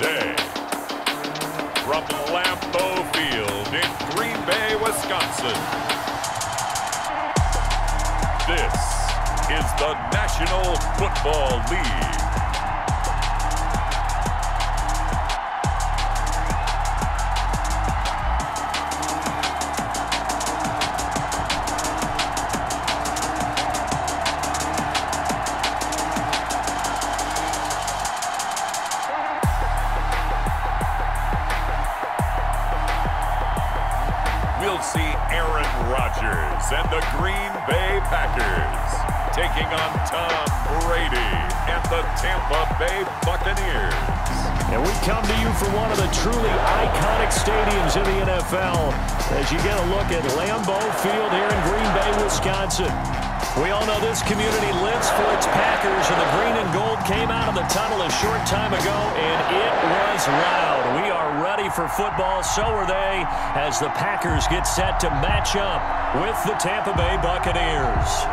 day. From Lambeau Field in Green Bay, Wisconsin. This is the National Football League. We'll see Aaron Rodgers and the Green Bay Packers taking on Tom Brady and the Tampa Bay Buccaneers. And we come to you from one of the truly iconic stadiums in the NFL as you get a look at Lambeau Field here in Green Bay, Wisconsin. We all know this community lives for its Packers, and the green and gold came out of the tunnel a short time ago, and it was loud. We are ready for football, so are they, as the Packers get set to match up with the Tampa Bay Buccaneers.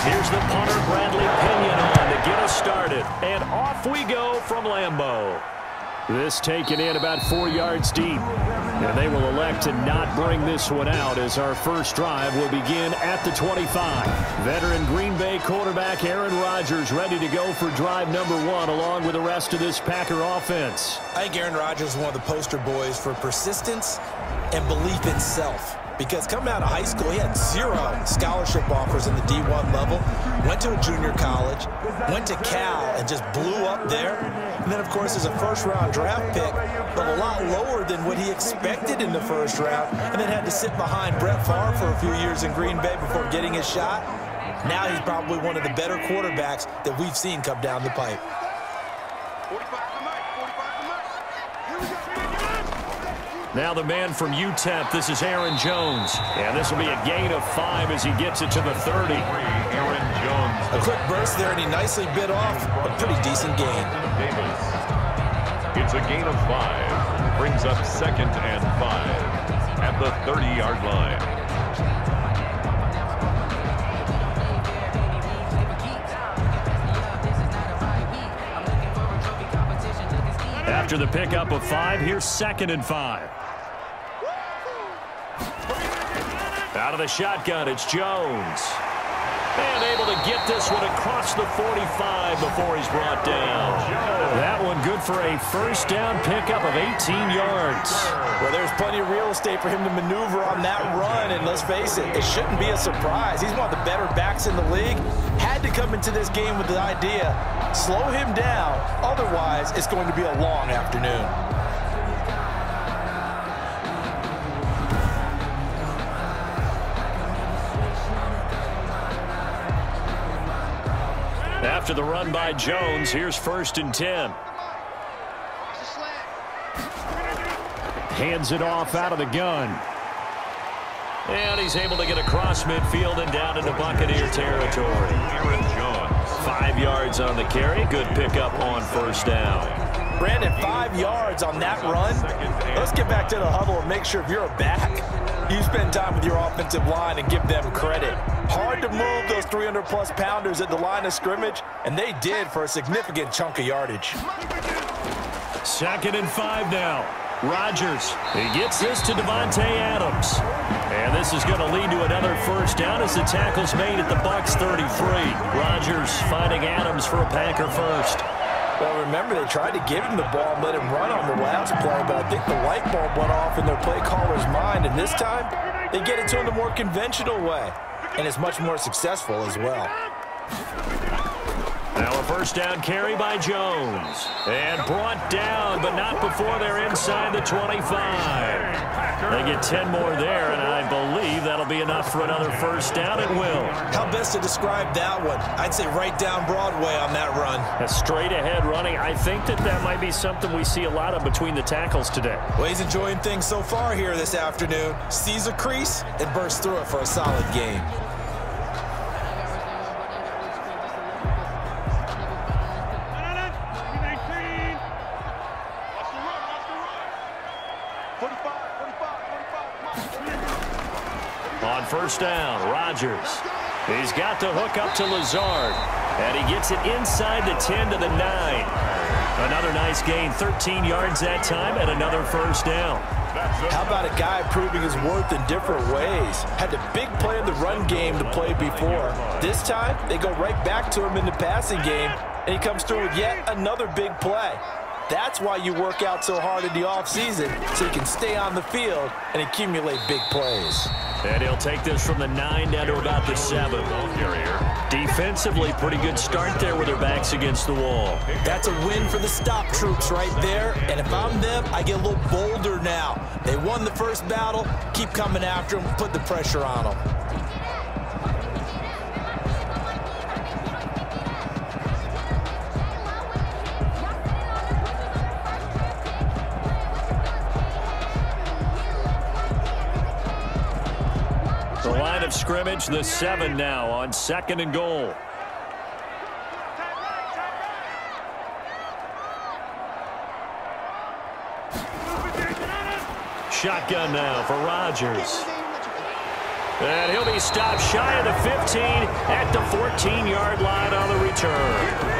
Here's the punter, Bradley Pinion, on to get us started. And off we go from Lambeau. This taken in about 4 yards deep. And they will elect to not bring this one out as our first drive will begin at the 25. Veteran Green Bay quarterback Aaron Rodgers ready to go for drive number 1 along with the rest of this Packer offense. I think Aaron Rodgers is one of the poster boys for persistence and belief in self. Because coming out of high school, he had 0 scholarship offers in the D1 level, went to a junior college, went to Cal, and just blew up there. And then, of course, as a first-round draft pick, but a lot lower than what he expected in the first round, and then had to sit behind Brett Favre for a few years in Green Bay before getting his shot. Now he's probably one of the better quarterbacks that we've seen come down the pipe. Now the man from UTEP, this is Aaron Jones. And this will be a gain of 5 as he gets it to the 30. Aaron Jones. A quick burst there, and he nicely bit off a pretty decent gain. It's a gain of 5. Brings up 2nd and 5 at the 30-yard line. After the pickup of 5, here's 2nd and 5. Out of the shotgun, it's Jones. And able to get this one across the 45 before he's brought down. That one good for a first down pickup of 18 yards. Well, there's plenty of real estate for him to maneuver on that run, and let's face it, it shouldn't be a surprise. He's one of the better backs in the league. Had to come into this game with the idea, slow him down, otherwise it's going to be a long afternoon. After the run by Jones, here's 1st and 10. Hands it off out of the gun. And he's able to get across midfield and down into Buccaneer territory. Aaron Jones. 5 yards on the carry. Good pickup on first down. Brandon, 5 yards on that run. Let's get back to the huddle and make sure if you're a back, you spend time with your offensive line and give them credit. Hard to move those 300-plus pounders at the line of scrimmage, and they did for a significant chunk of yardage. 2nd and 5 now. Rodgers, he gets this to Davante Adams. And this is going to lead to another first down as the tackle's made at the Bucs 33. Rodgers finding Adams for a Packer first. Well, remember, they tried to give him the ball and let him run on the last play, but I think the light bulb went off in their play caller's mind, and this time they get it to him the more conventional way, and it's much more successful as well. Now a first down carry by Jones. And brought down, but not before they're inside the 25. They get 10 more there, and I believe that'll be enough for another first down. It will. How best to describe that one? I'd say right down Broadway on that run. A straight ahead running. I think that might be something we see a lot of between the tackles today. Well, he's enjoying things so far here this afternoon. Sees a crease and bursts through it for a solid game. On first down, Rodgers. He's got the hook up to Lazard. And he gets it inside the 10 to the 9. Another nice gain, 13 yards that time, and another first down. How about a guy proving his worth in different ways? Had the big play in the run game to play before. This time, they go right back to him in the passing game, and he comes through with yet another big play. That's why you work out so hard in the offseason, so you can stay on the field and accumulate big plays. And he'll take this from the 9 down to about the 7. Defensively, pretty good start there with their backs against the wall. That's a win for the stop troops right there. And if I'm them, I get a little bolder now. They won the first battle. Keep coming after them. Put the pressure on them. The line of scrimmage, the 7 now on 2nd and goal. Shotgun now for Rodgers. And he'll be stopped shy of the 15 at the 14-yard line on the return.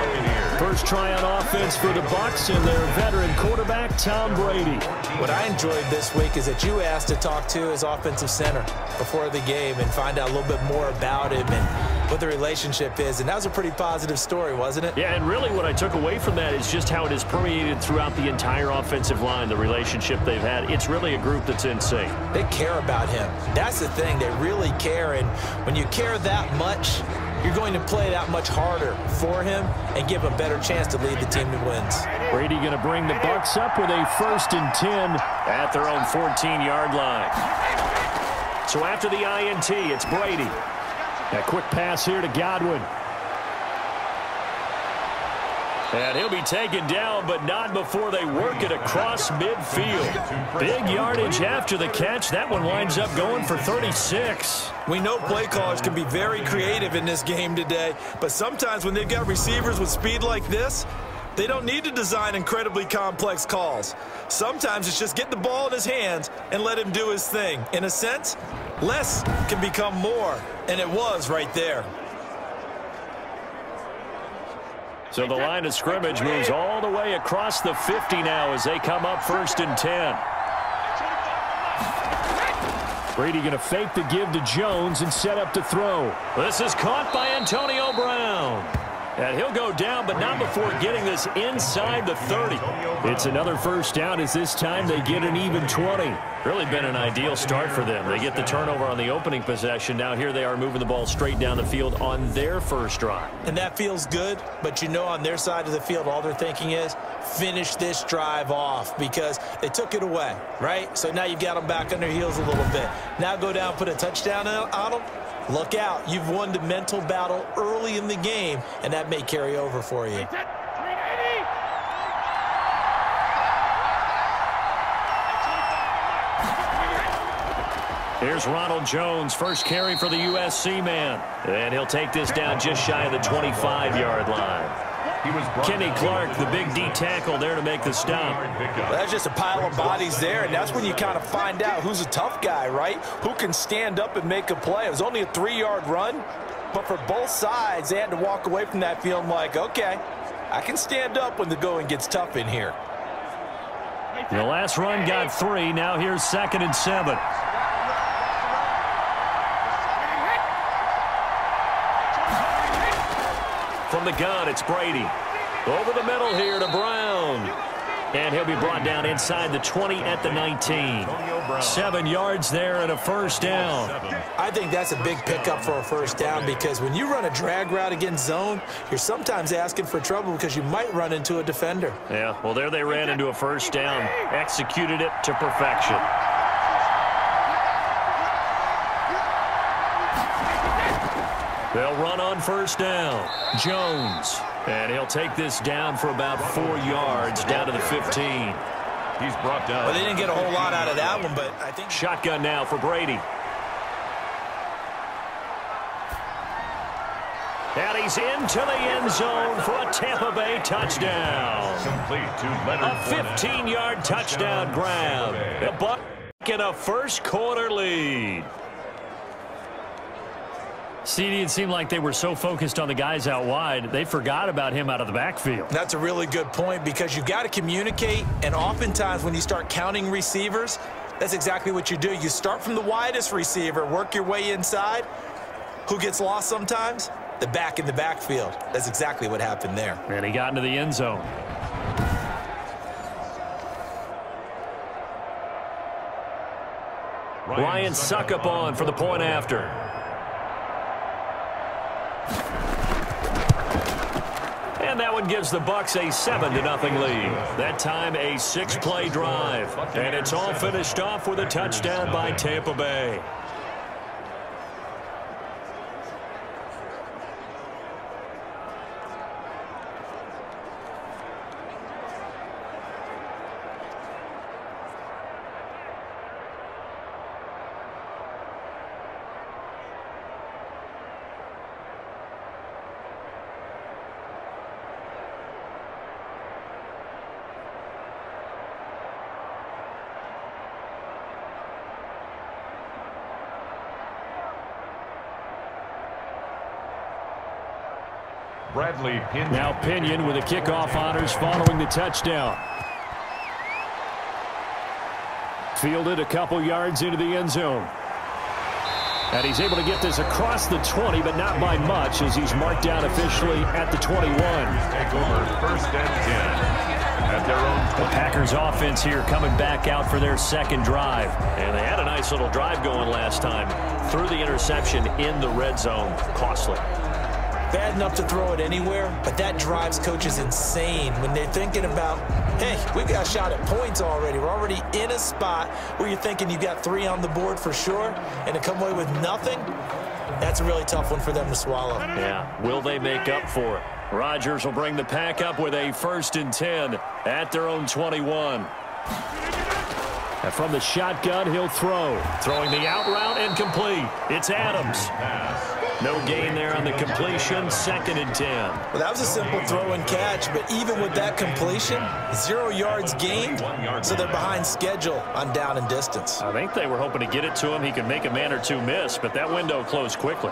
First try on offense for the Bucs and their veteran quarterback, Tom Brady. What I enjoyed this week is that you asked to talk to his offensive center before the game and find out a little bit more about him and what the relationship is. And that was a pretty positive story, wasn't it? Yeah, and really what I took away from that is just how it is permeated throughout the entire offensive line, the relationship they've had. It's really a group that's in sync. They care about him. That's the thing. They really care. And when you care that much, you're going to play that much harder for him and give him a better chance to lead the team to wins. Brady going to bring the Bucs up with a 1st and 10 at their own 14-yard line. So after the INT, it's Brady. A quick pass here to Godwin. And he'll be taken down, but not before they work it across midfield. Big yardage after the catch. That one winds up going for 36. We know play callers can be very creative in this game today, but sometimes when they've got receivers with speed like this, they don't need to design incredibly complex calls. Sometimes it's just get the ball in his hands and let him do his thing. In a sense, less can become more, and it was right there. So the line of scrimmage moves all the way across the 50 now as they come up 1st and 10. Brady going to fake the give to Jones and set up to throw. This is caught by Antonio Brown. And he'll go down, but not before getting this inside the 30. It's another first down as this time they get an even 20. Really been an ideal start for them. They get the turnover on the opening possession. Now here they are moving the ball straight down the field on their first drive. And that feels good, but you know on their side of the field all they're thinking is finish this drive off because they took it away, right? So now you've got them back on their heels a little bit. Now go down, put a touchdown on them. Look out. You've won the mental battle early in the game, and that may carry over for you. Here's Ronald Jones, first carry for the USC man. And he'll take this down just shy of the 25-yard line. Kenny Clark, the big D tackle there to make the stop. Well, that's just a pile of bodies there, and that's when you kind of find out who's a tough guy, right? Who can stand up and make a play. It was only a 3-yard run, but for both sides, they had to walk away from that feeling like, okay, I can stand up when the going gets tough in here. The last run got 3. Now here's 2nd and 7. From the gun, it's Brady. Over the middle here to Brown. And he'll be brought down inside the 20 at the 19. 7 yards there and a first down. I think that's a big pickup for a first down because when you run a drag route against zone, you're sometimes asking for trouble because you might run into a defender. Yeah, well, there they ran into a first down. Executed it to perfection. They'll run on first down. Jones. And he'll take this down for about 4 yards down to the 15. He's brought down. Well, they didn't get a whole lot out of that one, but I think... Shotgun now for Brady. And he's into the end zone for a Tampa Bay touchdown. Complete to Leonard A 15-yard touchdown grab. The Bucs get a first-quarter lead. CD, it seemed like they were so focused on the guys out wide, they forgot about him out of the backfield. That's a really good point because you've got to communicate, and oftentimes when you start counting receivers, that's exactly what you do. You start from the widest receiver, work your way inside. Who gets lost sometimes? The back in the backfield. That's exactly what happened there. And he got into the end zone. Ryan Suckup on for the point after. And that one gives the Bucs a 7-0 lead. That time a 6-play drive. And it's all finished off with a touchdown by Tampa Bay. Bradley Pinion. Now Pinion with the kickoff honors following the touchdown. Fielded a couple yards into the end zone. And he's able to get this across the 20, but not by much as he's marked down officially at the 21. Take over first and 10. At their own. The Packers offense here coming back out for their second drive. And they had a nice little drive going last time. Threw the interception in the red zone. Costly. Bad enough to throw it anywhere, but that drives coaches insane when they're thinking about, hey, we've got a shot at points already. We're already in a spot where you're thinking you've got 3 on the board for sure, and to come away with nothing, that's a really tough one for them to swallow. Yeah, will they make up for it? Rodgers will bring the pack up with a 1st and 10 at their own 21. And from the shotgun, he'll throw. Throwing the out route and complete. It's Adams. No gain there on the completion, 2nd and 10. Well, that was a simple throw and catch, but even with that completion, 0 yards gained, so they're behind schedule on down and distance. I think they were hoping to get it to him. He could make a man or two miss, but that window closed quickly.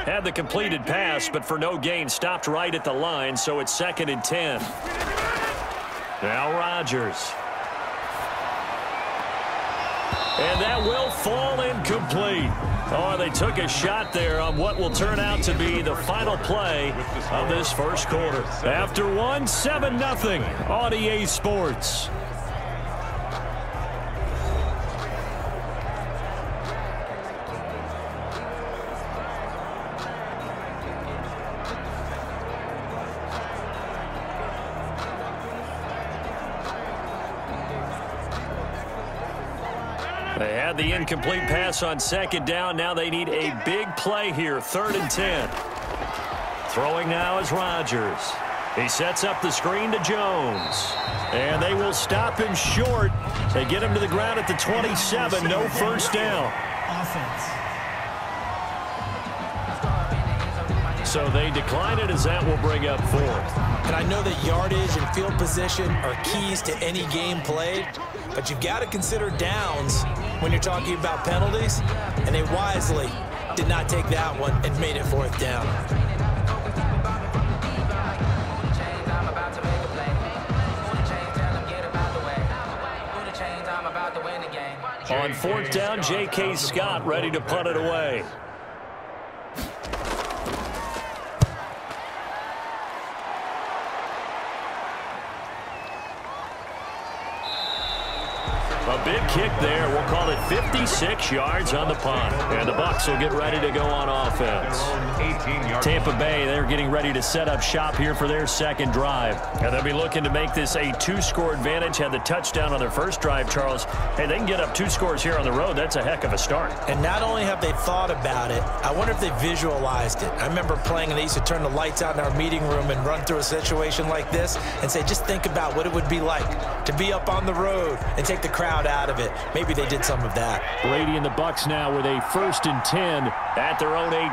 Had the completed pass, but for no gain, stopped right at the line, so it's 2nd and 10. Now Rodgers. And that will fall incomplete. Oh, they took a shot there on what will turn out to be the final play of this first quarter. After one, 7-0 on EA Sports. They had the incomplete pass on 2nd down. Now they need a big play here, 3rd and 10. Throwing now is Rodgers. He sets up the screen to Jones. And they will stop him short. They get him to the ground at the 27. No first down. So they decline it as that will bring up 4th. And I know that yardage and field position are keys to any game played, but you've got to consider downs when you're talking about penalties, and they wisely did not take that one and made it 4th down. On 4th down, J.K. Scott ready to punt it away. A big kick there. We'll call it 56 yards on the punt. And the Bucs will get ready to go on offense. Tampa Bay, they're getting ready to set up shop here for their second drive. And they'll be looking to make this a 2-score advantage. Had the touchdown on their first drive, Charles. Hey, they can get up 2 scores here on the road. That's a heck of a start. And not only have they thought about it, I wonder if they visualized it. I remember playing and they used to turn the lights out in our meeting room and run through a situation like this and say, just think about what it would be like to be up on the road and take the crowd out of it. Maybe they did some of that. Brady and the Bucs now with a 1st and 10 at their own 18.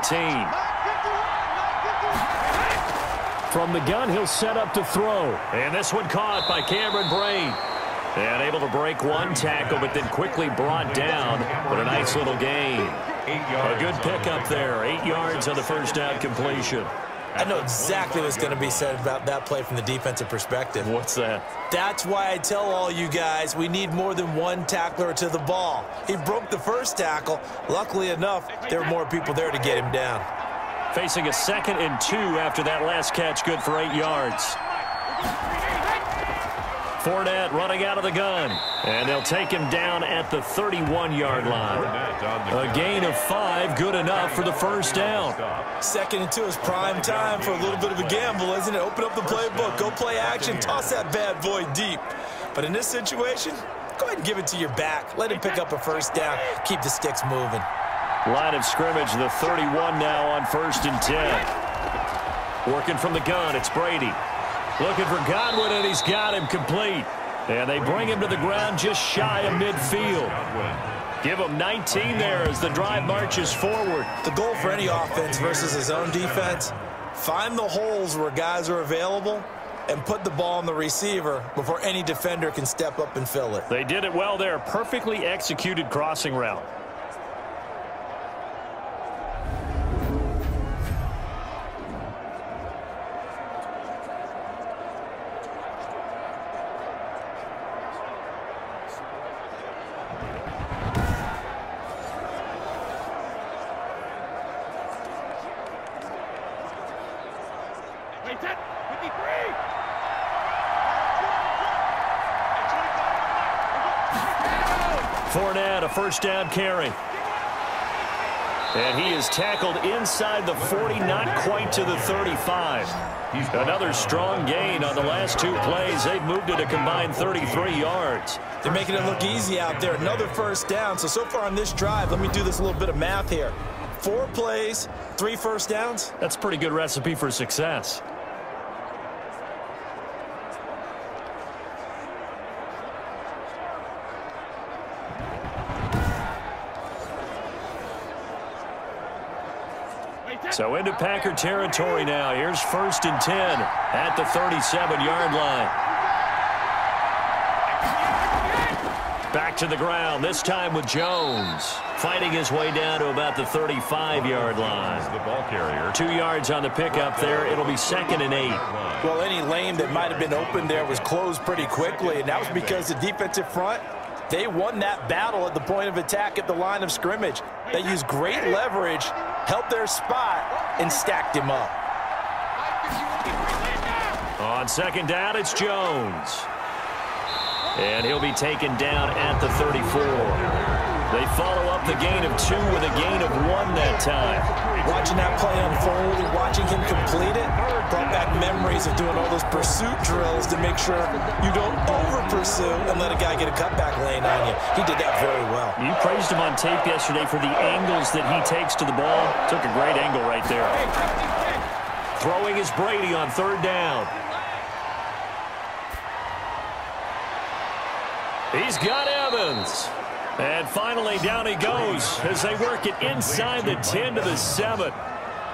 From the gun, he'll set up to throw. And this one caught by Cameron Brate. And able to break one tackle, but then quickly brought down with a nice little gain. A good pickup there. 8 yards on the first down completion. I know exactly what's going to be said about that play from the defensive perspective. What's that? That's why I tell all you guys we need more than one tackler to the ball. He broke the first tackle. Luckily enough, there were more people there to get him down. Facing a 2nd and 2 after that last catch, good for 8 yards. Fournette running out of the gun. And they'll take him down at the 31-yard line. A gain of 5, good enough for the first down. 2nd and 2 is prime time for a little bit of a gamble, isn't it? Open up the playbook, go play action, toss that bad boy deep. But in this situation, go ahead and give it to your back. Let him pick up a first down, keep the sticks moving. Line of scrimmage, the 31 now on 1st and 10. Working from the gun, it's Brady. Looking for Godwin, and he's got him complete. And they bring him to the ground just shy of midfield. Give him 19 there as the drive marches forward. The goal for any offense versus his own defense, find the holes where guys are available and put the ball on the receiver before any defender can step up and fill it. They did it well there. Perfectly executed crossing route. Fournette, a first down carry. And he is tackled inside the 40, not quite to the 35. Another strong gain on the last 2 plays. They've moved it a combined 33 yards. They're making it look easy out there. Another first down. So far on this drive, let me do this a little bit of math here. 4 plays, 3 first downs. That's a pretty good recipe for success. So into Packer territory now. Here's 1st and 10 at the 37-yard line. Back to the ground, this time with Jones. Fighting his way down to about the 35-yard line. The ball carrier. 2 yards on the pickup there. It'll be 2nd and 8. Well, any lane that might have been open there was closed pretty quickly, and that was because the defensive front, they won that battle at the point of attack at the line of scrimmage. They used great leverage, helped their spot, and stacked him up. On 2nd down, it's Jones. And he'll be taken down at the 34. They follow up the gain of 2 with a gain of 1 that time. Watching that play unfold and watching him complete it brought back memories of doing all those pursuit drills to make sure you don't over-pursue and let a guy get a cutback lane on you. He did that very well. You praised him on tape yesterday for the angles that he takes to the ball. Took a great angle right there. Throwing is Brady on 3rd down. He's got Evans. And finally, down he goes as they work it inside the 10 to the 7.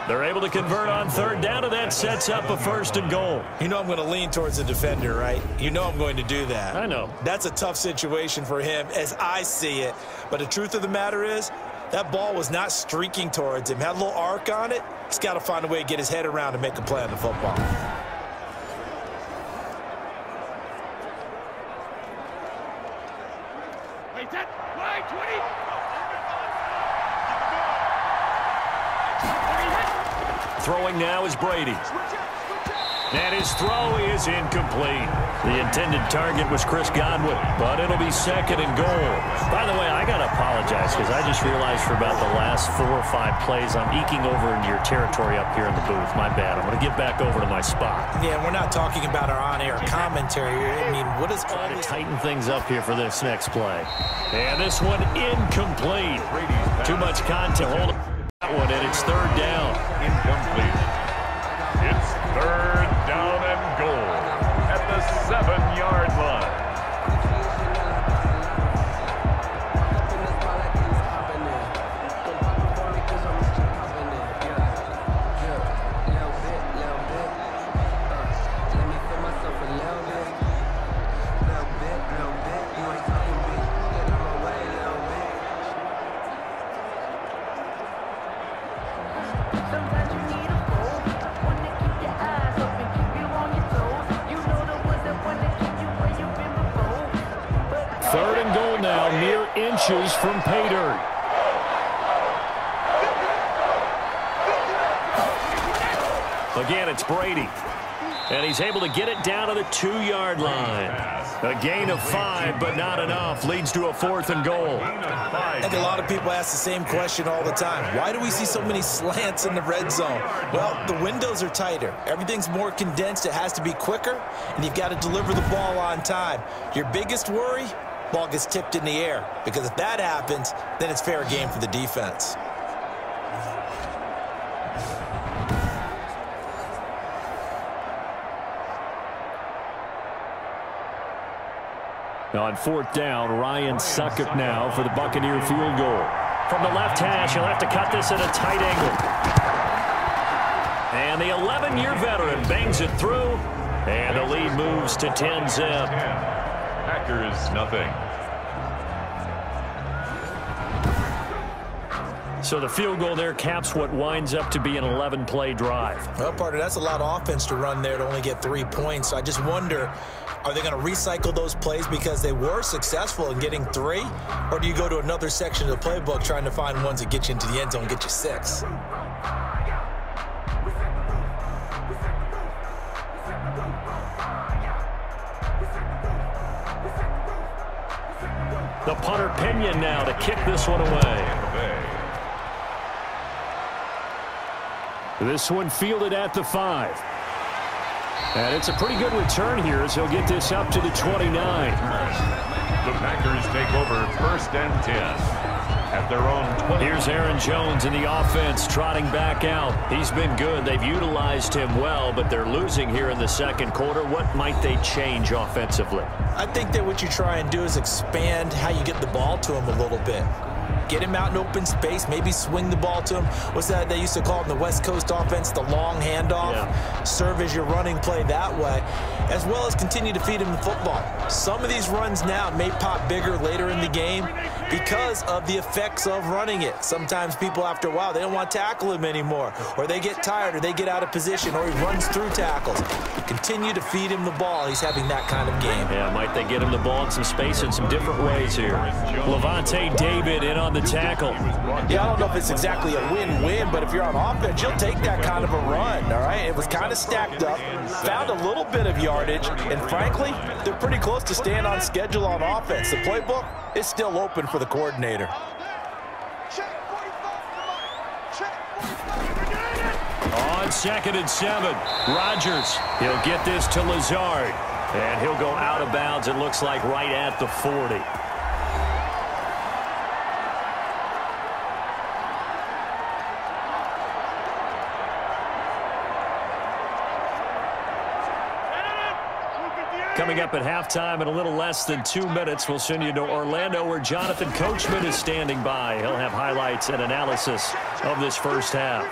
They're able to convert on 3rd down, and that sets up a 1st and goal. You know I'm going to lean towards the defender, right? You know I'm going to do that. I know. That's a tough situation for him as I see it. But the truth of the matter is, that ball was not streaking towards him. Had a little arc on it. He's got to find a way to get his head around and make a play on the football. Throwing now is Brady. And his throw is incomplete. The intended target was Godwin, but it'll be 2nd and goal. By the way, I got to apologize because I just realized for about the last 4 or 5 plays, I'm eking over into your territory up here in the booth. My bad. I'm going to get back over to my spot. Yeah, we're not talking about our on-air commentary. I mean, what is all To this? tighten things up here for this next play. And this one incomplete. Too much content. Hold that one, and it's 3rd down. Incomplete. It's 3rd down and goal at the 7-yard line. Inches from pay dirt. Again, it's Brady. And he's able to get it down to the 2-yard line. A gain of 5, but not enough. Leads to a 4th and goal. I think a lot of people ask the same question all the time. Why do we see so many slants in the red zone? Well, the windows are tighter. Everything's more condensed. It has to be quicker, and you've got to deliver the ball on time. Your biggest worry? Ball gets tipped in the air, because if that happens, then it's fair game for the defense. On 4th down, Ryan Succop now for the Buccaneer field goal. From the left hash, he'll have to cut this at a tight angle. And the 11-year veteran bangs it through, and the lead moves to 10-zip. Packers, nothing. So the field goal there caps what winds up to be an 11-play drive. Well, partner, that's a lot of offense to run there to only get 3 points. So I just wonder, are they going to recycle those plays because they were successful in getting 3? Or do you go to another section of the playbook trying to find ones that get you into the end zone and get you 6? The punter Pinion now to kick this one away. This one fielded at the 5. And it's a pretty good return here as he'll get this up to the 29. The Packers take over 1st and 10 at their own 20. Here's Aaron Jones in the offense trotting back out. He's been good. They've utilized him well, but they're losing here in the 2nd quarter. What might they change offensively? I think that what you try and do is expand how you get the ball to him a little bit. Get him out in open space, maybe swing the ball to him. What's that they used to call in the West Coast offense, the long handoff? Yeah. Serve as your running play that way, as well as continue to feed him the football. Some of these runs now may pop bigger later in the game because of the effects of running it. Sometimes people, after a while, they don't want to tackle him anymore, or they get tired, or they get out of position, or he runs through tackles. Continue to feed him the ball. He's having that kind of game. Yeah, might they get him the ball in some space in some different ways here. Davante David in on the tackle. Yeah, I don't know if it's exactly a win-win, but if you're on offense, you'll take that kind of a run, all right? It was kind of stacked up, found a little bit of yardage, and frankly, they're pretty close to staying on schedule on offense. The playbook is still open for the coordinator. On 2nd and 7, Rodgers. He'll get this to Lazard, and he'll go out of bounds, it looks like, right at the 40. Coming up at halftime in a little less than 2 minutes, we'll send you to Orlando where Jonathan Coachman is standing by. He'll have highlights and analysis of this first half.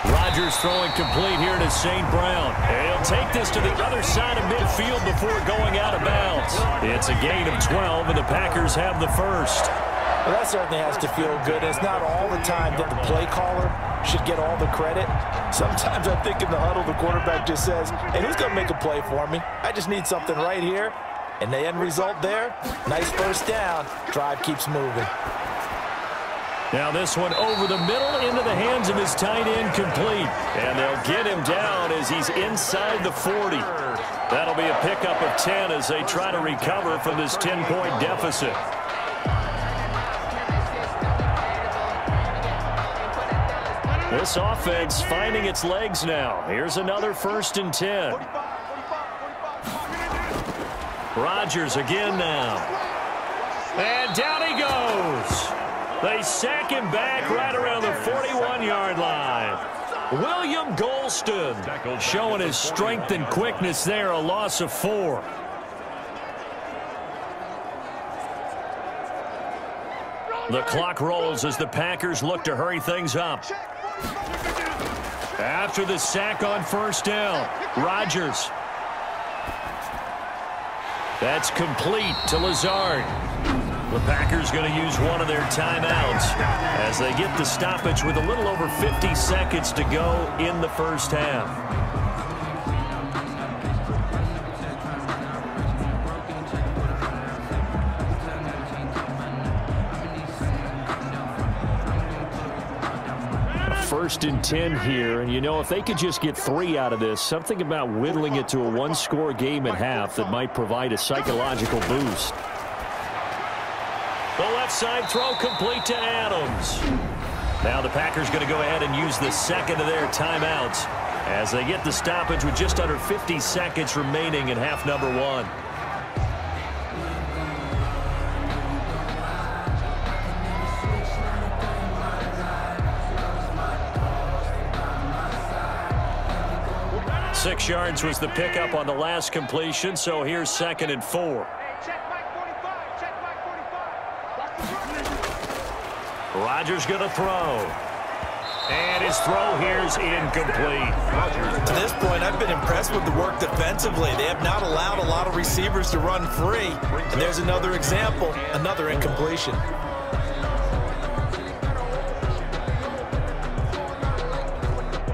Rodgers throwing complete here to St. Brown. And he'll take this to the other side of midfield before going out of bounds. It's a gain of 12, and the Packers have the first. Well, that certainly has to feel good. It's not all the time that the play caller should get all the credit. Sometimes I think in the huddle, the quarterback just says, hey, who's going to make a play for me? I just need something right here. And the end result there, nice first down. Drive keeps moving. Now this one over the middle into the hands of his tight end, complete. And they'll get him down as he's inside the 40. That'll be a pickup of 10 as they try to recover from this 10-point deficit. This offense finding its legs now. Here's another 1st and 10. Rodgers again now. And down he goes. They sack him back right around the 41-yard line. William Golston showing his strength and quickness there, a loss of 4. The clock rolls as the Packers look to hurry things up. After the sack on 1st down, Rodgers. That's complete to Lazard. The Packers going to use one of their timeouts as they get the stoppage with a little over 50 seconds to go in the 1st half. First and 10 here, and you know, if they could just get 3 out of this, something about whittling it to a 1-score game at half that might provide a psychological boost. The left side throw complete to Adams. Now the Packers going to go ahead and use the second of their timeouts as they get the stoppage with just under 50 seconds remaining in half number 1. Six yards was the pickup on the last completion, so here's 2nd and 4. Rodgers going to throw. And his throw here's incomplete. To this point, I've been impressed with the work defensively. They have not allowed a lot of receivers to run free. And there's another example, another incompletion.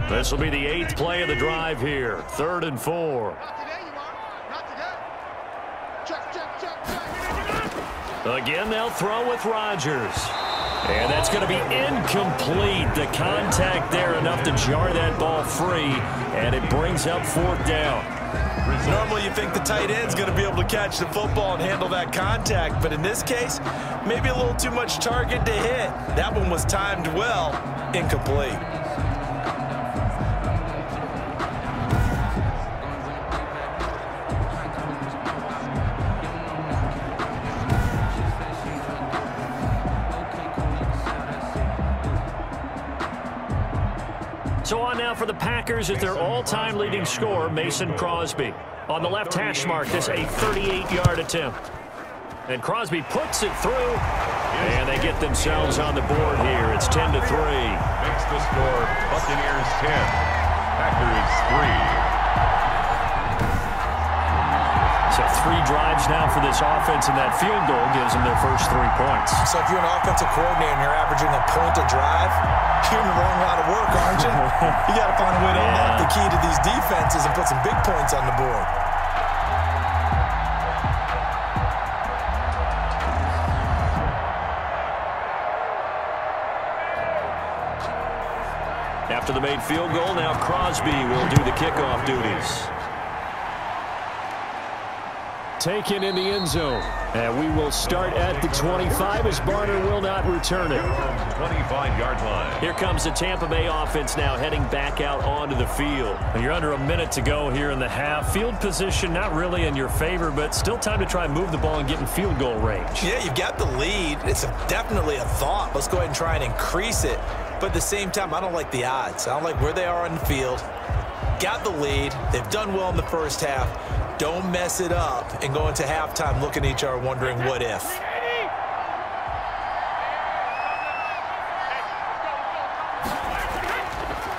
This will be the 8th play of the drive here. 3rd and 4. Again, they'll throw with Rodgers. And that's going to be incomplete. The contact there enough to jar that ball free, and it brings up 4th down. Normally you think the tight end's going to be able to catch the football and handle that contact, but in this case, maybe a little too much target to hit. That one was timed well, incomplete. So on now for the Packers at their all-time leading scorer, Mason Crosby. On the left hash mark, this a 38-yard attempt. And Crosby puts it through, and they get themselves on the board here. It's 10-3. Makes the score Buccaneers 10, Packers 3. So 3 drives now for this offense, and that field goal gives them their first 3 points. So if you're an offensive coordinator and you're averaging a point a drive, you're in the wrong line of work, aren't you? You got to find a way to unlock the key to these defenses and put some big points on the board. After the made field goal, now Crosby will do the kickoff duties. Taken in the end zone. And we will start at the 25 as Barner will not return it. 25-yard line. Here comes the Tampa Bay offense now heading back out onto the field. And you're under a minute to go here in the half. Field position not really in your favor, but still time to try and move the ball and get in field goal range. Yeah, you've got the lead. It's definitely a thought. Let's go ahead and try and increase it. But at the same time, I don't like the odds. I don't like where they are on the field. Got the lead. They've done well in the first half. Don't mess it up and go into halftime looking at each other wondering what if.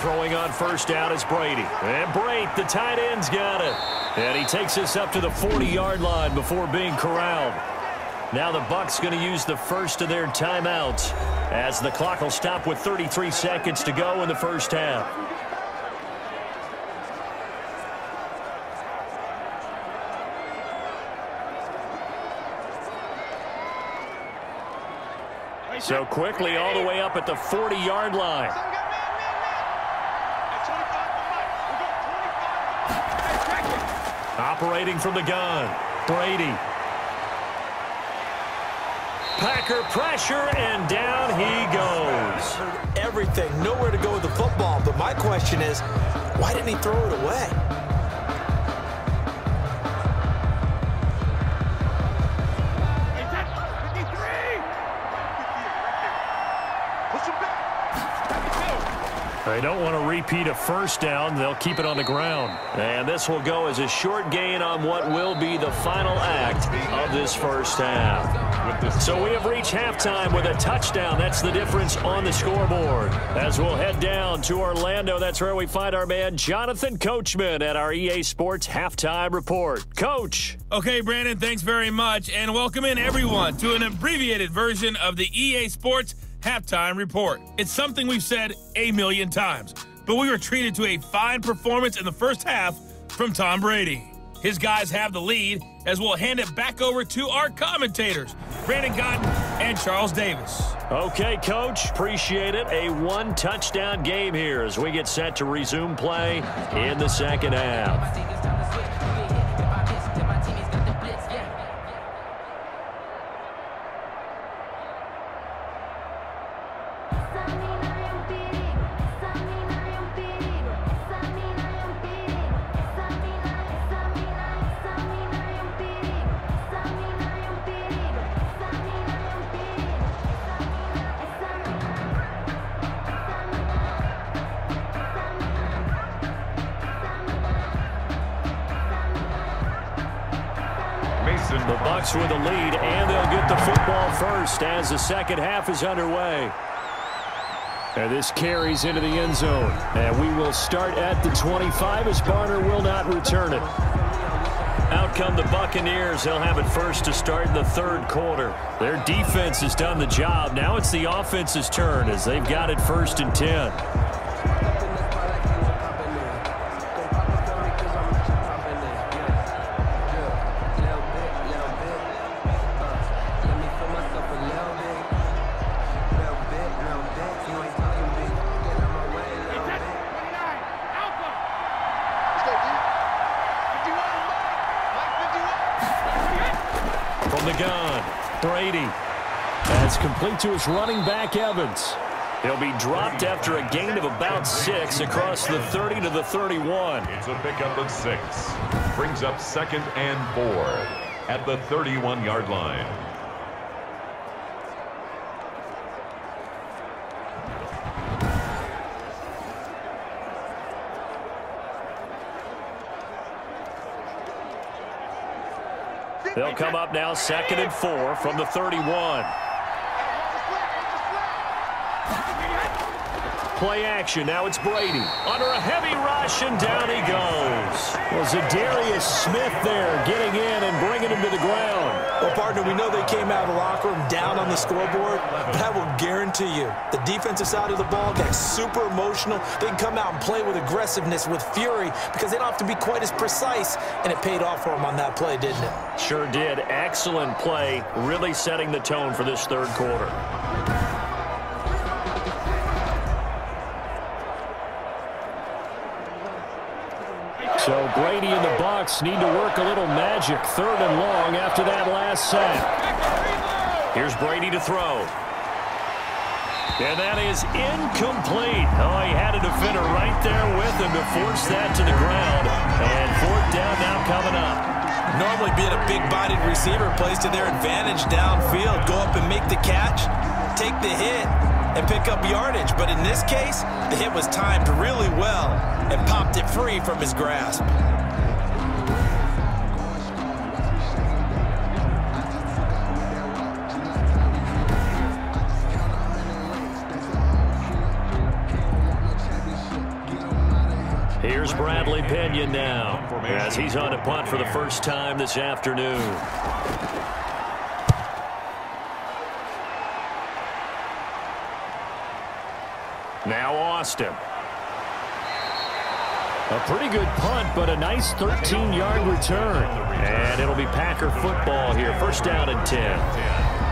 Throwing on first down is Brady. And Brate, the tight end's got it. And he takes us up to the 40-yard line before being corralled. Now the Bucs going to use the first of their timeouts as the clock will stop with 33 seconds to go in the first half. So quickly all the way up at the 40-yard line. Operating from the gun, Brady. Packer pressure, and down he goes. Everything, nowhere to go with the football. But my question is, why didn't he throw it away? They don't want to repeat a first down. They'll keep it on the ground. And this will go as a short gain on what will be the final act of this first half. So we have reached halftime with a touchdown. That's the difference on the scoreboard. As we'll head down to Orlando, that's where we find our man Jonathan Coachman at our EA Sports Halftime Report. Coach. Okay, Brandon, thanks very much. And welcome in, everyone, to an abbreviated version of the EA Sports Halftime Report. It's something we've said a million times, but we were treated to a fine performance in the first half from Tom Brady. His guys have the lead as we'll hand it back over to our commentators, Brandon Godwin and Charles Davis. Okay, Coach, appreciate it. A one-touchdown game here as we get set to resume play in the second half. The Bucs with a lead, and they'll get the football first as the second half is underway. And this carries into the end zone. And we will start at the 25 as Barner will not return it. Out come the Buccaneers. They'll have it first to start in the third quarter. Their defense has done the job. Now it's the offense's turn as they've got it first and 10. Brady. That's complete to his running back, Evans. He'll be dropped after a gain of about 6 across the 30 to the 31. It's a pickup of 6. Brings up 2nd and 4 at the 31-yard line. They'll come up now 2nd and 4 from the 31. Play action. Now it's Brady. Under a heavy rush, and down he goes. Well, Zadarius Smith there getting in and bringing him to the ground. Well, partner, we know they came out of the locker room down on the scoreboard, but I will guarantee you the defensive side of the ball got super emotional. They can come out and play with aggressiveness, with fury, because they don't have to be quite as precise, and it paid off for them on that play, didn't it? Sure did. Excellent play, really setting the tone for this third quarter. So Brady and the Bucs need to work a little magic. 3rd and long after that last sack. Here's Brady to throw. And that is incomplete. Oh, he had a defender right there with him to force that to the ground. And 4th down now coming up. Normally being a big-bodied receiver plays to their advantage downfield. Go up and make the catch, take the hit, and pick up yardage. But in this case, the hit was timed really well and popped it free from his grasp. Here's Bradley Pinion now as he's on a punt for the first time this afternoon. Now Austin. A pretty good punt, but a nice 13-yard return. And it'll be Packer football here. 1st down and 10.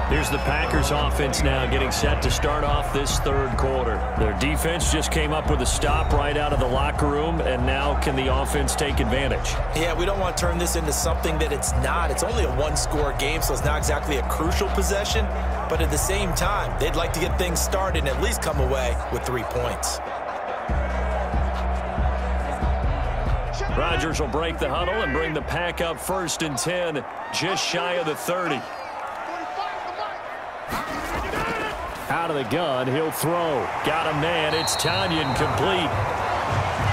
Here's the Packers offense now getting set to start off this third quarter. Their defense just came up with a stop right out of the locker room, and now can the offense take advantage? Yeah, we don't want to turn this into something that it's not. It's only a one-score game, so it's not exactly a crucial possession. But at the same time, they'd like to get things started and at least come away with 3 points. Rodgers will break the huddle and bring the pack up 1st and 10, just shy of the 30. Out of the gun, he'll throw. Got a man. It's Tanyan, complete.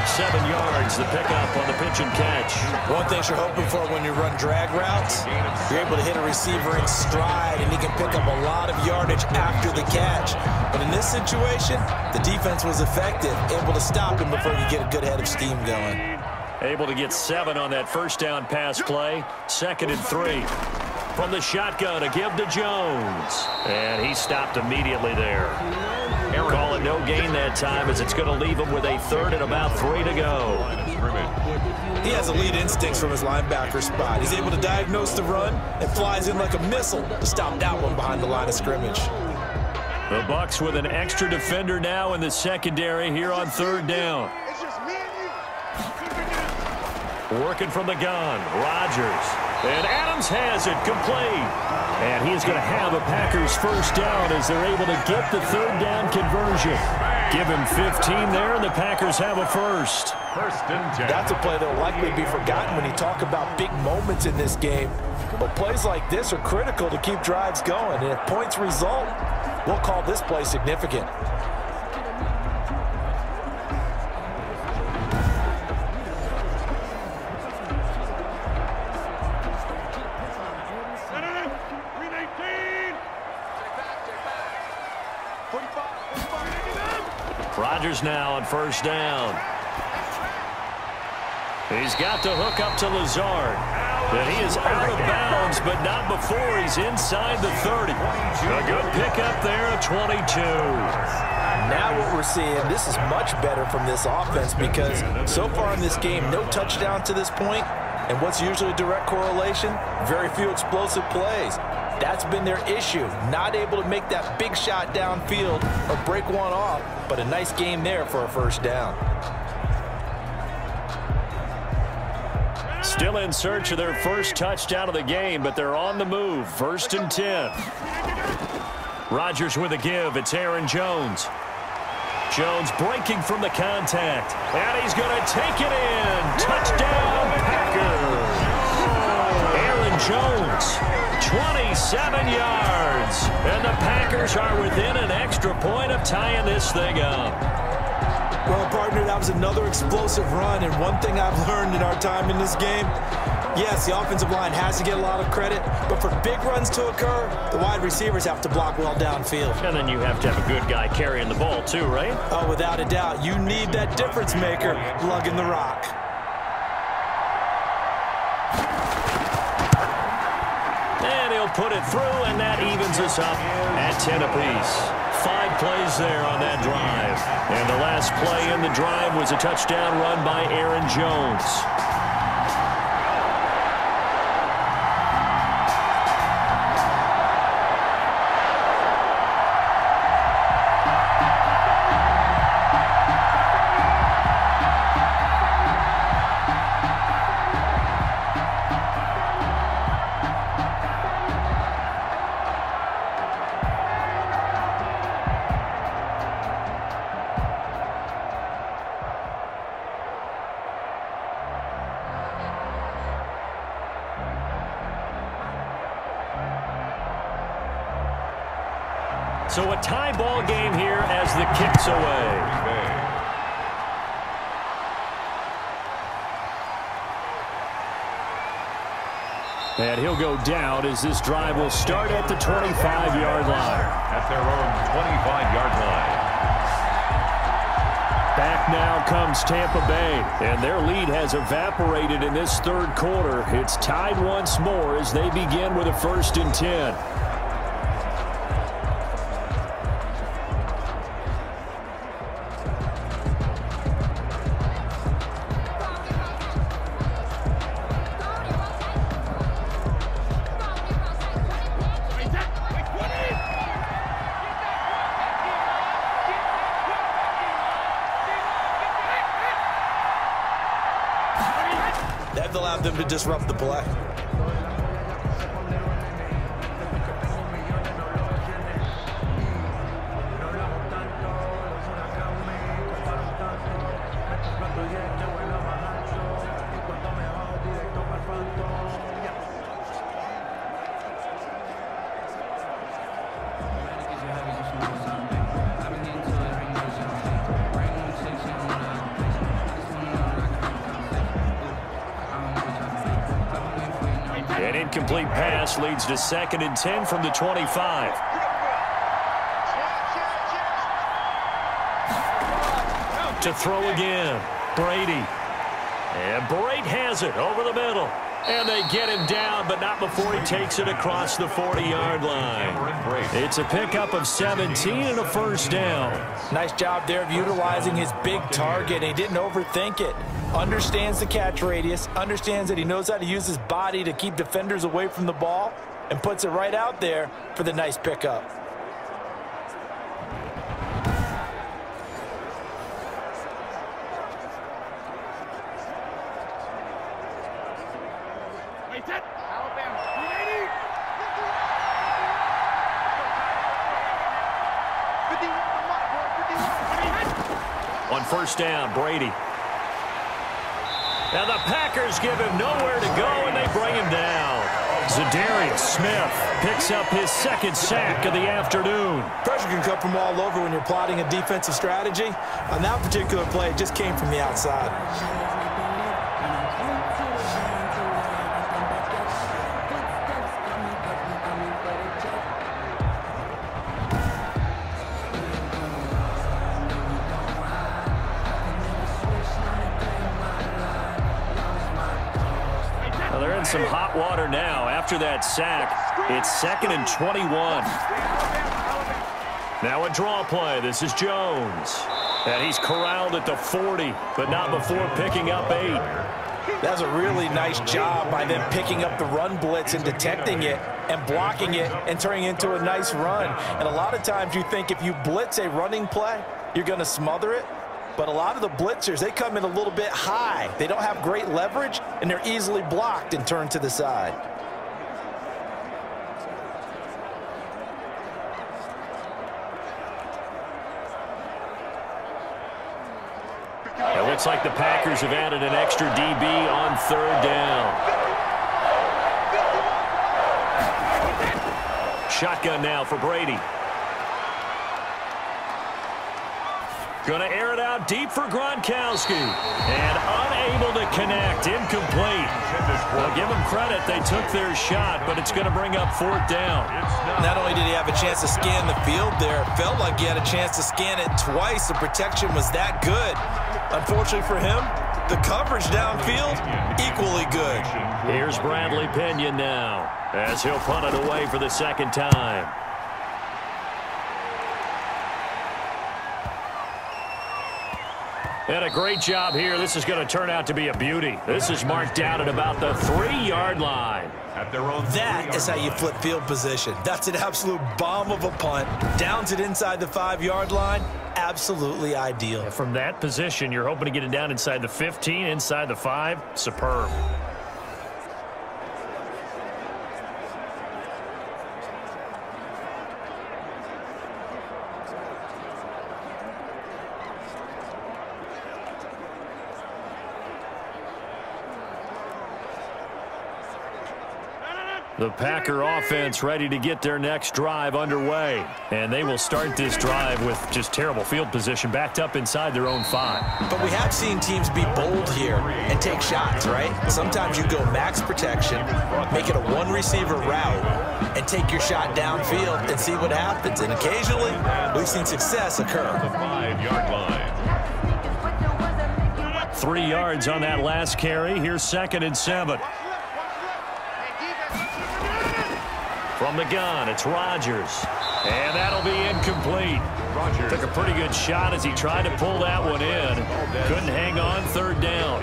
7 yards, the pickup on the pitch and catch. One thing you're hoping for when you run drag routes, you're able to hit a receiver in stride, and he can pick up a lot of yardage after the catch. But in this situation, the defense was effective, able to stop him before he could get a good head of steam going. Able to get 7 on that first down pass play. 2nd and 3. From the shotgun, a give to Jones. And he stopped immediately there. Call it no gain that time, as it's going to leave him with a 3rd and about 3 to go. He has elite instincts from his linebacker spot. He's able to diagnose the run and flies in like a missile to stop that one behind the line of scrimmage. The Bucs with an extra defender now in the secondary here on 3rd down. Working from the gun, Rodgers. And Adams has it, complete. And he's going to have a Packers first down as they're able to get the 3rd down conversion. Give him 15 there, and the Packers have a first. 1st and 10. That's a play that will likely be forgotten when you talk about big moments in this game. But plays like this are critical to keep drives going. And if points result, we'll call this play significant. Rodgers now on 1st down. He's got to hook up to Lazard. And he is out of bounds, but not before he's inside the 30. A good pickup there at 22. Now what we're seeing, this is much better from this offense because so far in this game, no touchdown to this point. And what's usually a direct correlation? Very few explosive plays. That's been their issue. Not able to make that big shot downfield or break one off, but a nice game there for a first down. Still in search of their first touchdown of the game, but they're on the move. 1st and 10. Rodgers with a give. It's Aaron Jones. Jones breaking from the contact. And he's going to take it in. Touchdown, Packers. Aaron Jones, 27 yards. And the Packers are within an extra point of tying this thing up. Well, partner, that was another explosive run, and one thing I've learned in our time in this game, yes, the offensive line has to get a lot of credit, but for big runs to occur, the wide receivers have to block well downfield. And then you have to have a good guy carrying the ball too, right? Oh, without a doubt. You need that difference maker lugging the rock. And he'll put it through, and that evens us up at 10 apiece. 5 plays there on that drive. And the last play in the drive was a touchdown run by Aaron Jones. So a tie ball game here as the kick's away. And he'll go down as this drive will start at the 25-yard line. At their own 25-yard line. Back now comes Tampa Bay, and their lead has evaporated in this third quarter. It's tied once more as they begin with a 1st and 10. they'll have them to disrupt the play. An incomplete pass leads to 2nd and 10 from the 25. To throw again, Brady. And Brady has it over the middle. And they get him down, but not before he takes it across the 40-yard line. It's a pickup of 17 and a first down. Nice job there of utilizing his big target. He didn't overthink it. Understands the catch radius, understands that he knows how to use his body to keep defenders away from the ball, and puts it right out there for the nice pickup. On first down, Brady. Now the Packers give him nowhere to go, and they bring him down. Zadarius Smith picks up his 2nd sack of the afternoon. Pressure can come from all over when you're plotting a defensive strategy. On that particular play, it just came from the outside. Some hot water now after that sack. It's 2nd and 21. Now a draw play. This is Jones. And he's corralled at the 40, but not before picking up 8. That's a really nice job by them picking up the run blitz and detecting it and blocking it and turning it into a nice run. And a lot of times you think if you blitz a running play, you're going to smother it. But a lot of the blitzers, they come in a little bit high. They don't have great leverage, and they're easily blocked and turned to the side. It looks like the Packers have added an extra DB on 3rd down. Shotgun now for Brady. Going to air it out deep for Gronkowski. And unable to connect. Incomplete. Well, give them credit. They took their shot, but it's going to bring up 4th down. Not only did he have a chance to scan the field there, it felt like he had a chance to scan it twice. The protection was that good. Unfortunately for him, the coverage downfield, equally good. Here's Bradley Pinion now, as he'll punt it away for the 2nd time. And a great job here. This is going to turn out to be a beauty. This is marked down at about the 3-yard line. That is how you flip field position. That's an absolute bomb of a punt. Downs it inside the 5-yard line. Absolutely ideal. And from that position, you're hoping to get it down inside the 15, inside the 5. Superb. The Packer offense ready to get their next drive underway. And they will start this drive with just terrible field position, backed up inside their own 5. But we have seen teams be bold here and take shots, right? Sometimes you go max protection, make it a 1-receiver route, and take your shot downfield and see what happens. And occasionally, we've seen success occur. The 5-yard line. 3 yards on that last carry. Here's 2nd and 7. From the gun, it's Rodgers. And that'll be incomplete. Rodgers took a pretty good shot as he tried to pull that one in. Couldn't hang on 3rd down.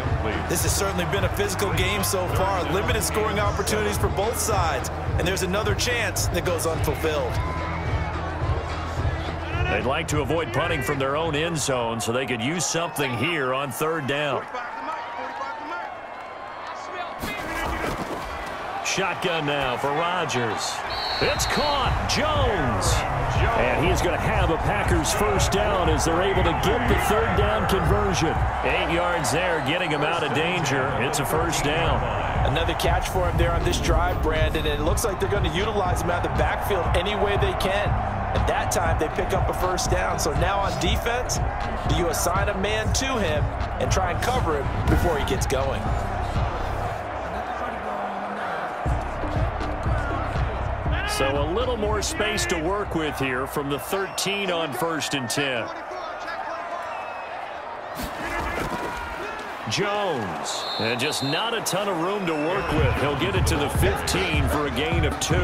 This has certainly been a physical game so far. Limited scoring opportunities for both sides. And there's another chance that goes unfulfilled. They'd like to avoid punting from their own end zone so they could use something here on 3rd down. shotgun now for Rodgers. It's caught. Jones. And he's going to have a Packers first down as they're able to get the third down conversion. 8 yards there, getting him out of danger. It's a first down. Another catch for him there on this drive, Brandon, and it looks like they're going to utilize him out of the backfield any way they can. At that time, they pick up a first down. So now on defense, do you assign a man to him and try and cover him before he gets going? So a little more space to work with here from the 13 on 1st and 10. Jones. And just not a ton of room to work with. He'll get it to the 15 for a gain of 2.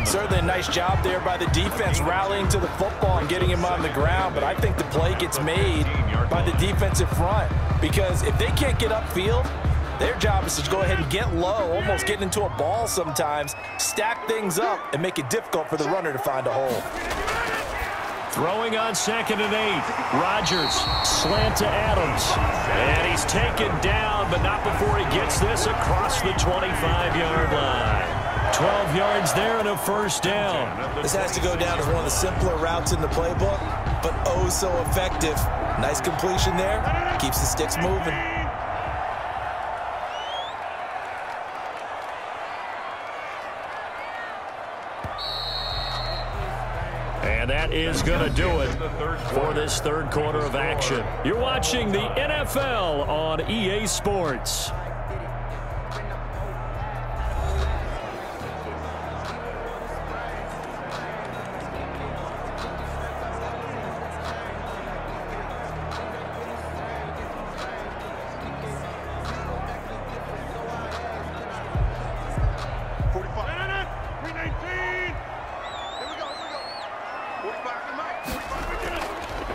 Certainly a nice job there by the defense rallying to the football and getting him on the ground. But I think the play gets made by the defensive front. Because if they can't get upfield, their job is to go ahead and get low, almost get into a ball sometimes, stack things up, and make it difficult for the runner to find a hole. Throwing on 2nd and 8. Rodgers, slant to Adams. And he's taken down, but not before he gets this across the 25-yard line. 12 yards there and a first down. This has to go down as one of the simpler routes in the playbook, but oh so effective. Nice completion there. Keeps the sticks moving. And that is going to do it for this third quarter of action. You're watching the NFL on EA Sports.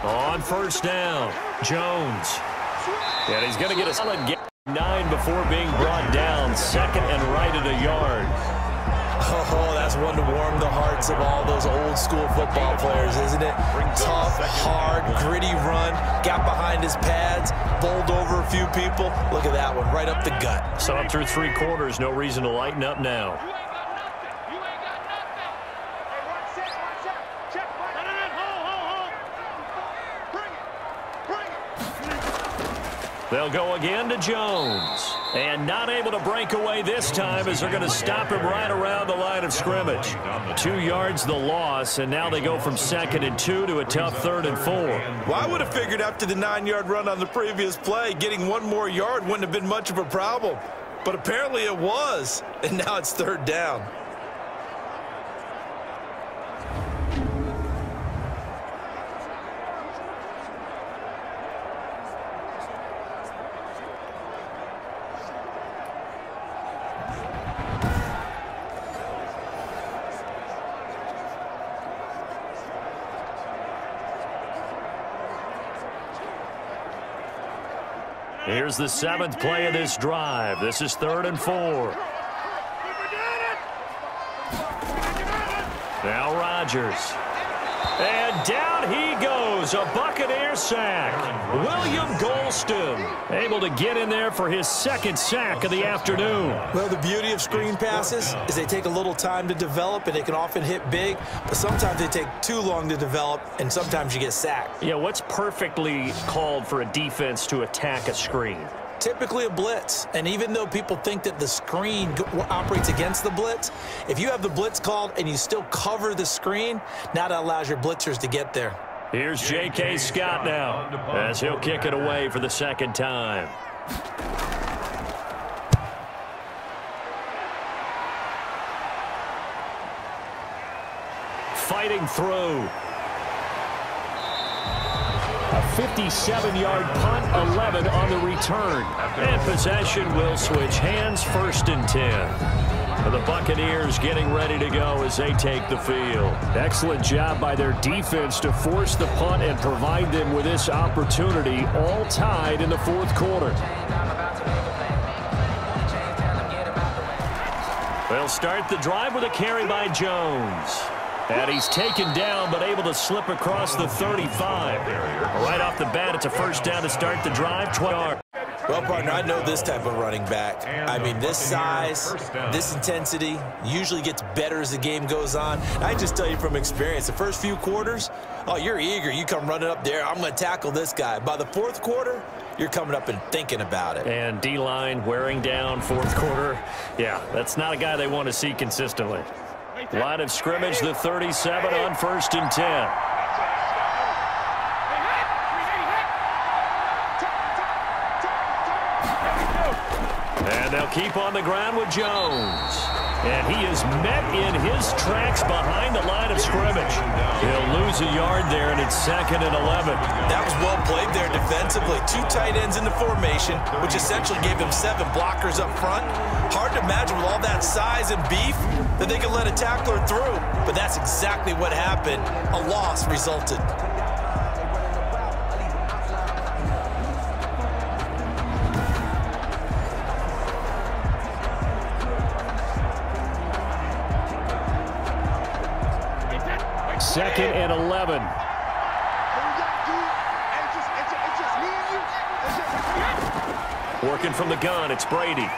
On first down, Jones. And he's going to get a solid gain 9 before being brought down. 2nd and right at a yard. Oh, that's one to warm the hearts of all those old school football players, isn't it? Tough, hard, gritty run. Got behind his pads, bowled over a few people. Look at that one, right up the gut. So up through 3 quarters, no reason to lighten up now. They'll go again to Jones. And not able to break away this time as they're going to stop him right around the line of scrimmage. 2 yards the loss, and now they go from 2nd and 2 to a tough 3rd and 4. Well, I would have figured after the 9-yard run on the previous play, getting 1 more yard wouldn't have been much of a problem. But apparently it was, and now it's 3rd down. Here's the 7th play of this drive. This is 3rd and 4. Now Rodgers. And down he goes. A Buccaneer sack. William Golston able to get in there for his 2nd sack of the afternoon. Well, the beauty of screen passes is they take a little time to develop, and they can often hit big, but sometimes they take too long to develop, and sometimes you get sacked. Yeah, what's perfectly called for a defense to attack a screen? Typically a blitz, and even though people think that the screen operates against the blitz, if you have the blitz called and you still cover the screen, now that allows your blitzers to get there. Here's J.K. Scott now as he'll kick it away for the 2nd time. Fighting through. A 57-yard punt, 11 on the return. And possession will switch hands, 1st and 10. The Buccaneers getting ready to go as they take the field. Excellent job by their defense to force the punt and provide them with this opportunity, all tied in the 4th quarter. They'll start the drive with a carry by Jones. And he's taken down, but able to slip across the 35. Right off the bat, it's a first down to start the drive. 12 yards. Well, partner, I know this type of running back. I mean, this size, this intensity usually gets better as the game goes on. I just tell you from experience, the first few quarters, oh, you're eager. You come running up there, I'm going to tackle this guy. By the fourth quarter, you're coming up and thinking about it. And D-line wearing down fourth quarter. Yeah, that's not a guy they want to see consistently. Line of scrimmage, the 37 on 1st and 10. And they'll keep on the ground with Jones. And he is met in his tracks behind the line of scrimmage. He'll lose a yard there, and it's 2nd and 11. That was well played there defensively. 2 tight ends in the formation, which essentially gave him 7 blockers up front. Hard to imagine with all that size and beef that they could let a tackler through. But that's exactly what happened. A loss resulted. Second and 11. Working from the gun, it's Brady.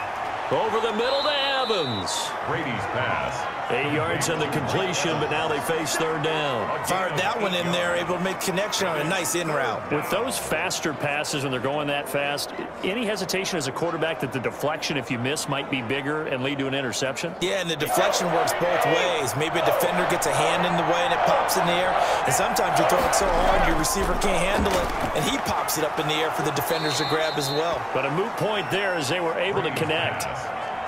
Over the middle to Evans. Brady's pass. 8 yards on the completion, but now they face 3rd down. Fired that one in there, able to make connection on a nice in route. With those faster passes when they're going that fast, any hesitation as a quarterback that the deflection, if you miss, might be bigger and lead to an interception? Yeah, and the deflection works both ways. Maybe a defender gets a hand in the way and it pops in the air. And sometimes you throw it so hard your receiver can't handle it, and he pops it up in the air for the defenders to grab as well. But a moot point there as they were able to connect.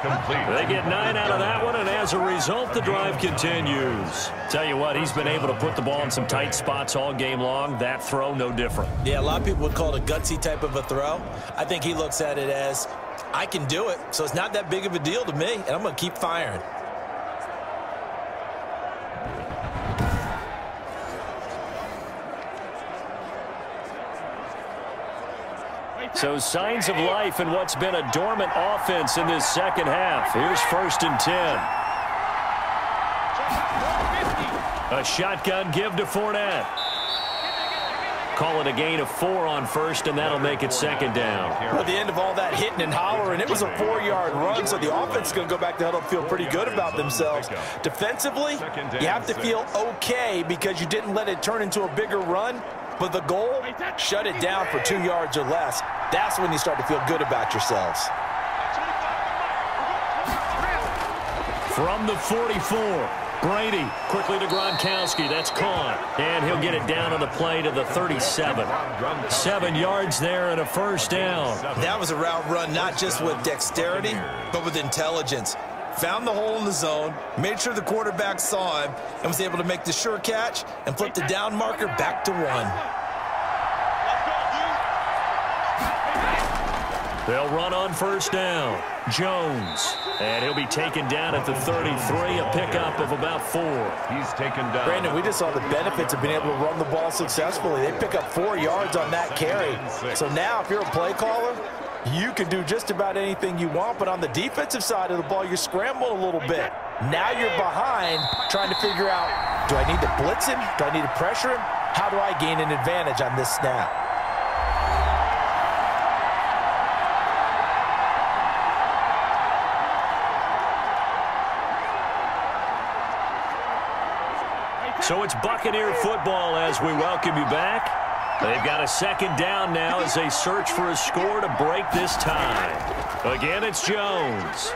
Complete. They get 9 out of that one, and as a result, the drive continues. Tell you what, he's been able to put the ball in some tight spots all game long. That throw, no different. Yeah, a lot of people would call it a gutsy type of a throw. I think he looks at it as, I can do it, so it's not that big of a deal to me, and I'm going to keep firing. So signs of life in what's been a dormant offense in this second half. Here's 1st and 10. A shotgun give to Fournette. Call it a gain of 4 on 1st, and that'll make it 2nd down. Well, at the end of all that hitting and hollering, it was a 4-yard run, so the offense is going to go back to huddle and feel pretty good about themselves. Defensively, you have to feel okay because you didn't let it turn into a bigger run. But the goal, shut it down for 2 yards or less. That's when you start to feel good about yourselves. From the 44, Brady quickly to Gronkowski. That's caught. And he'll get it down on the play to the 37. 7 yards there and a 1st down. That was a route run not just with dexterity, but with intelligence. Found the hole in the zone, made sure the quarterback saw him, and was able to make the sure catch and flip the down marker back to 1. They'll run on 1st down. Jones. And he'll be taken down at the 33, a pickup of about 4. He's taken down. Brandon, we just saw the benefits of being able to run the ball successfully. They pick up 4 yards on that carry. So now if you're a play caller, you can do just about anything you want, but on the defensive side of the ball, you scramble a little bit. Now you're behind trying to figure out, do I need to blitz him? Do I need to pressure him? How do I gain an advantage on this snap? So it's Buccaneer football as we welcome you back. They've got a 2nd down now as they search for a score to break this tie. Again, it's Jones.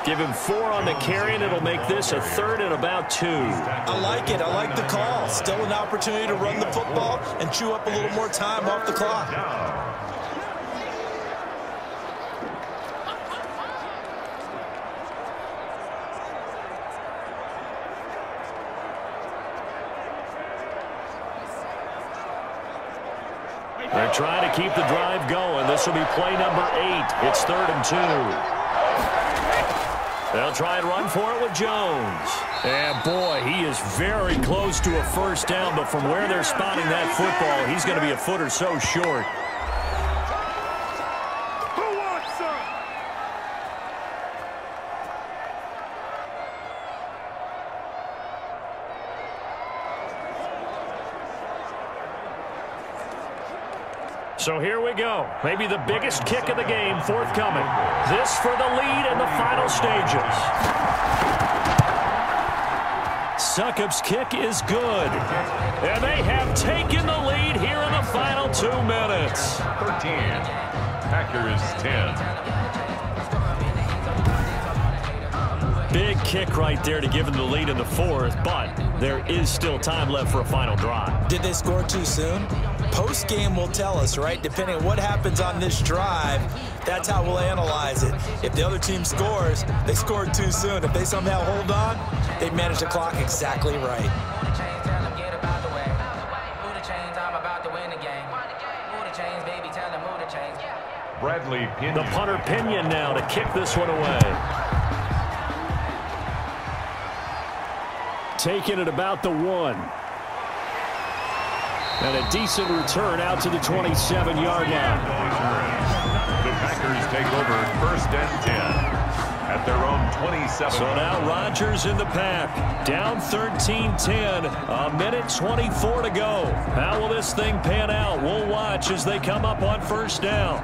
Give him 4 on the carry, and it'll make this a 3rd and about 2. I like it. I like the call. Still an opportunity to run the football and chew up a little more time off the clock. They're trying to keep the drive going. This will be play number 8. It's 3rd and 2. They'll try and run for it with Jones. And boy, he is very close to a 1st down, but from where they're spotting that football, he's going to be a foot or so short. So here we go. Maybe the biggest kick of the game forthcoming. This for the lead in the final stages. Succop's kick is good. And they have taken the lead here in the final 2 minutes. 13. Packers 10. Big kick right there to give them the lead in the fourth, but there is still time left for a final drive. Did they score too soon? Post-game will tell us, right? Depending on what happens on this drive, that's how we'll analyze it. If the other team scores, they scored too soon. If they somehow hold on, they manage the clock exactly right. Bradley Pinion. The punter Pinion now to kick this one away. Taking it about the 1. And a decent return out to the 27-yard line. The Packers take over 1st and 10 at their own 27. So now Rodgers in the pack. Down 13-10. A minute 24 to go. How will this thing pan out? We'll watch as they come up on 1st down.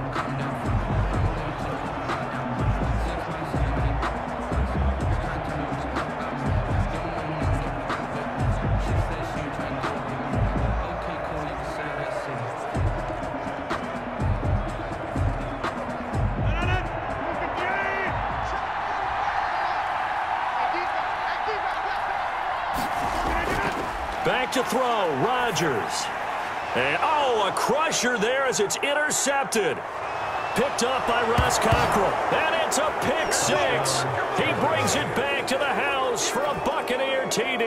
Back to throw, Rodgers. And, a crusher there as it's intercepted. Picked up by Ross Cockrell. And it's a pick 6. He brings it back to the house for a Buccaneer TD.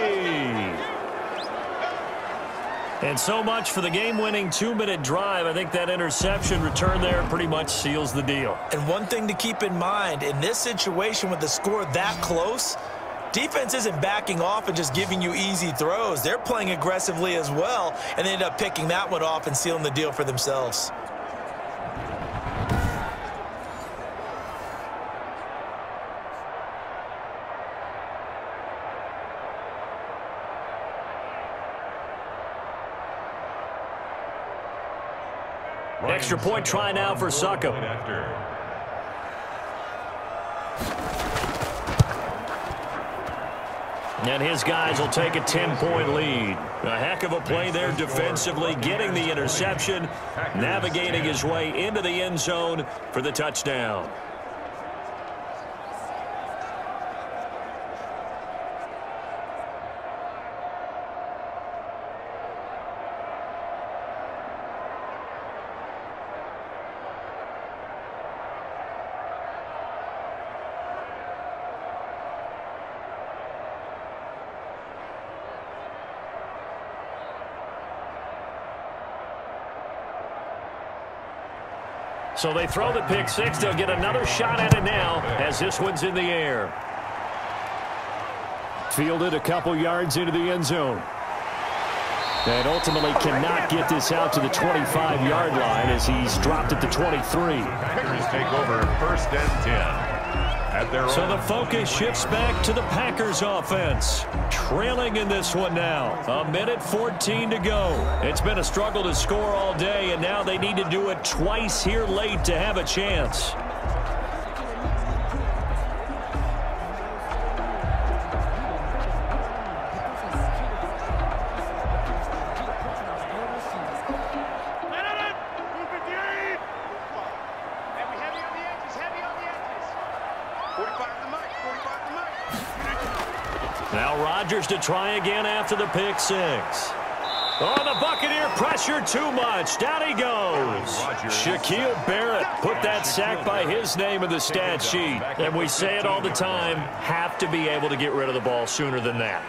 And so much for the game-winning 2-minute drive. I think that interception return there pretty much seals the deal. And one thing to keep in mind, in this situation with the score that close, defense isn't backing off and just giving you easy throws. They're playing aggressively as well, and they end up picking that one off and sealing the deal for themselves. Extra point try now for Succop. And his guys will take a 10-point lead. A heck of a play there defensively, getting the interception, navigating his way into the end zone for the touchdown. So they throw the pick 6. They'll get another shot at it now as this one's in the air. Fielded a couple yards into the end zone. And ultimately cannot get this out to the 25-yard line as he's dropped it to 23. Packers take over 1st and 10. So the focus shifts back to the Packers offense. Trailing in this one now. A minute 14 to go. It's been a struggle to score all day, and now they need to do it twice here late to have a chance. Now Rodgers to try again after the pick 6. Oh, the Buccaneer pressure too much. Down he goes. Shaquille Barrett put that sack by his name in the stat sheet. And we say it all the time, have to be able to get rid of the ball sooner than that.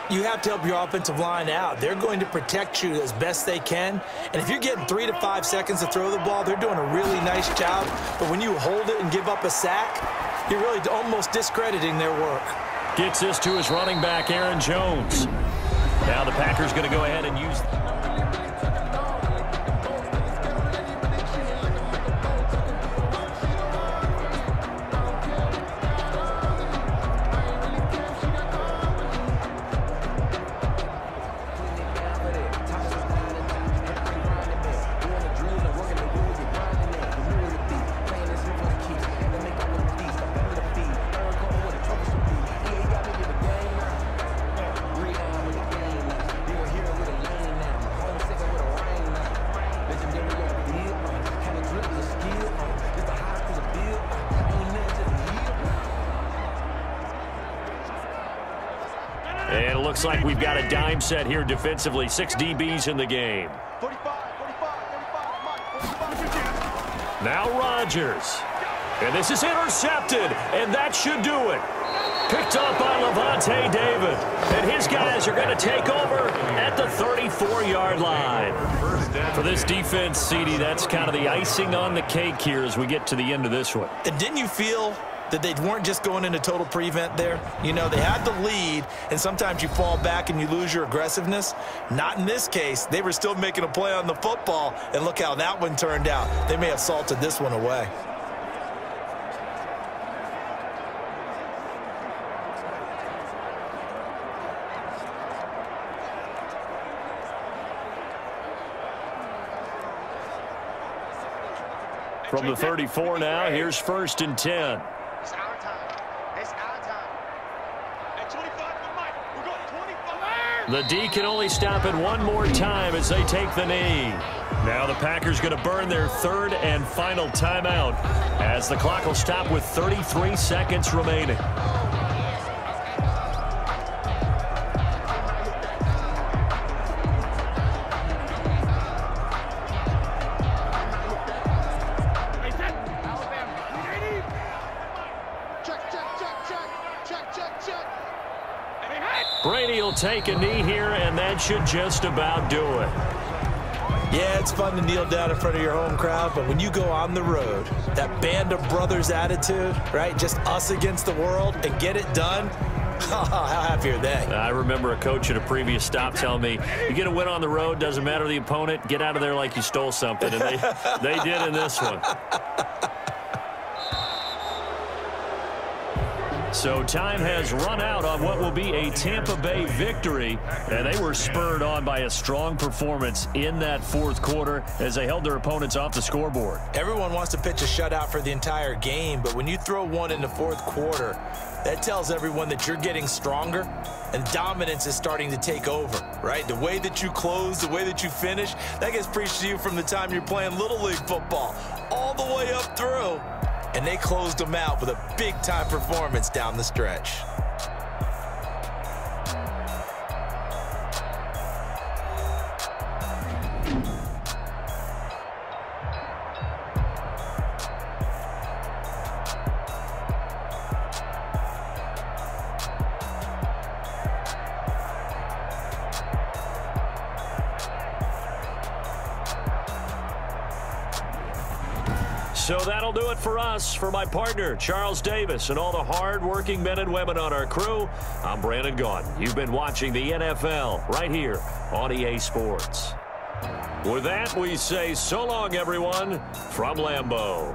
You have to help your offensive line out. They're going to protect you as best they can. And if you're getting 3 to 5 seconds to throw the ball, they're doing a really nice job. But when you hold it and give up a sack, you're really almost discrediting their work. Gets this to his running back, Aaron Jones. Now the Packers going to go ahead and use... looks like we've got a dime set here defensively. 6 DBs in the game. Now Rodgers. And this is intercepted, and that should do it. Picked up by Davante David. And his guys are going to take over at the 34-yard line. For this defense, CD, that's kind of the icing on the cake here as we get to the end of this one. And didn't you feel that they weren't just going into total prevent there? You know, they had the lead, and sometimes you fall back and you lose your aggressiveness. Not in this case. They were still making a play on the football, and look how that one turned out. They may have salted this one away. From the 34 now, here's 1st and 10. It's our time. It's our time. At 25 for Mike. We're going 25. The D can only stop it one more time as they take the knee. Now the Packers going to burn their 3rd and final timeout as the clock will stop with 33 seconds remaining. Brady will take a knee here, and that should just about do it. Yeah, it's fun to kneel down in front of your home crowd, but when you go on the road, that band of brothers attitude, right, just us against the world, and get it done, how happy are they? I remember a coach at a previous stop telling me, you get a win on the road, doesn't matter the opponent, get out of there like you stole something, and they did in this one. So time has run out on what will be a Tampa Bay victory, and they were spurred on by a strong performance in that 4th quarter as they held their opponents off the scoreboard. Everyone wants to pitch a shutout for the entire game, but when you throw one in the 4th quarter, that tells everyone that you're getting stronger and dominance is starting to take over, right? The way that you close, the way that you finish, that gets preached to you from the time you're playing Little League football all the way up through. And they closed them out with a big-time performance down the stretch. So that'll do it for us. For my partner, Charles Davis, and all the hard-working men and women on our crew, I'm Brandon Godwin. You've been watching the NFL right here on EA Sports. With that, we say so long, everyone, from Lambeau.